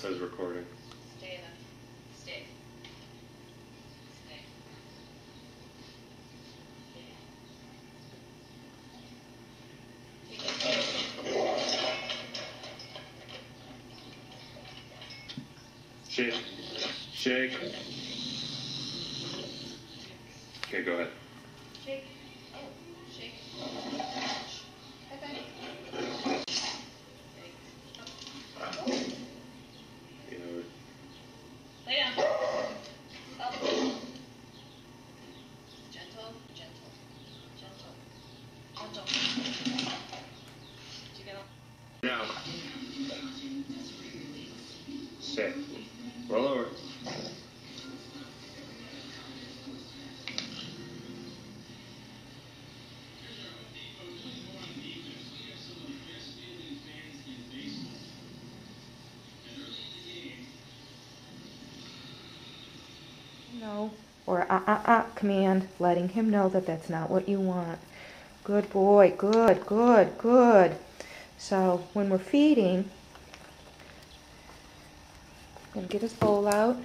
says recording. Stay in the... Stay. Stay. Shake. Shake. Okay, go ahead. Shake. Oh, shake. High five. Shake. Up. Oh. You know, Lay down. Up. Gentle, gentle, gentle, gentle. Did you get up? now. Sit. Roll over. No, or command, letting him know that that's not what you want. Good boy, good, good, good. So when we're feeding, gonna get his bowl out.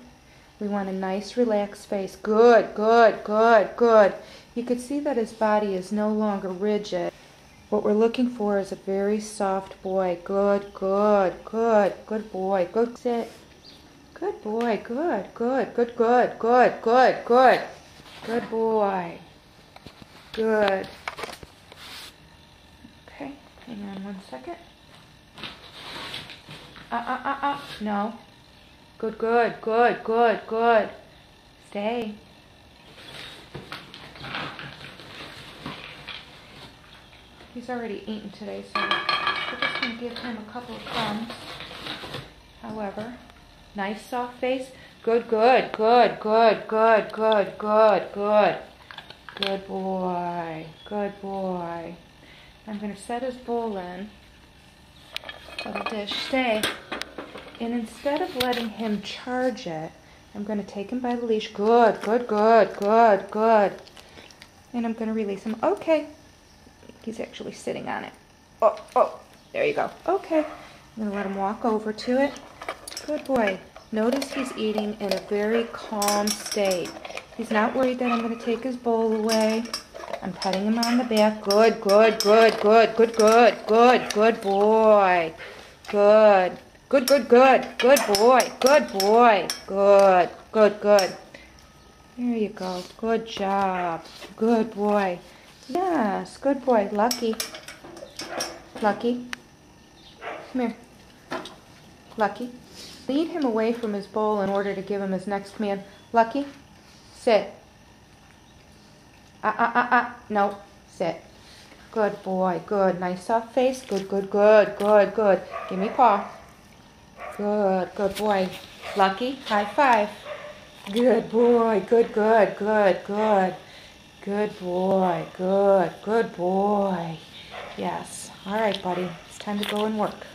We want a nice relaxed face. Good, good, good, good. You could see that his body is no longer rigid. What we're looking for is a very soft boy. Good, good, good, good boy. Good, sit. Good boy, good, good, good, good, good, good, good. Good boy. Good. Okay, hang on 1 second. No. Good, good, good, good, good. Stay. He's already eaten today, so we're just going to give him a couple of crumbs. However, nice soft face. Good, good, good, good, good, good, good, good. Good boy. Good boy. I'm going to set his bowl in. Little dish. Stay. And instead of letting him charge it, I'm going to take him by the leash. Good, good, good, good, good. And I'm going to release him. Okay. He's actually sitting on it. Oh, there you go. Okay. I'm going to let him walk over to it. Good boy. Notice he's eating in a very calm state. He's not worried that I'm going to take his bowl away. I'm patting him on the back. Good, good, good, good, good, good, good, good boy. Good. Good, good, good. Good boy. Good boy. Good, good, good. There you go. Good job. Good boy. Yes, good boy. Lucky. Lucky. Come here. Lucky. Lead him away from his bowl in order to give him his next command. Lucky. Sit. No. Sit. Good boy. Good. Nice soft face. Good, good, good, good, good. Give me paw. Good. Good boy. Lucky. High five. Good boy. Good, good, good, good. Good boy. Good. Good boy. Yes. All right, buddy. It's time to go and work.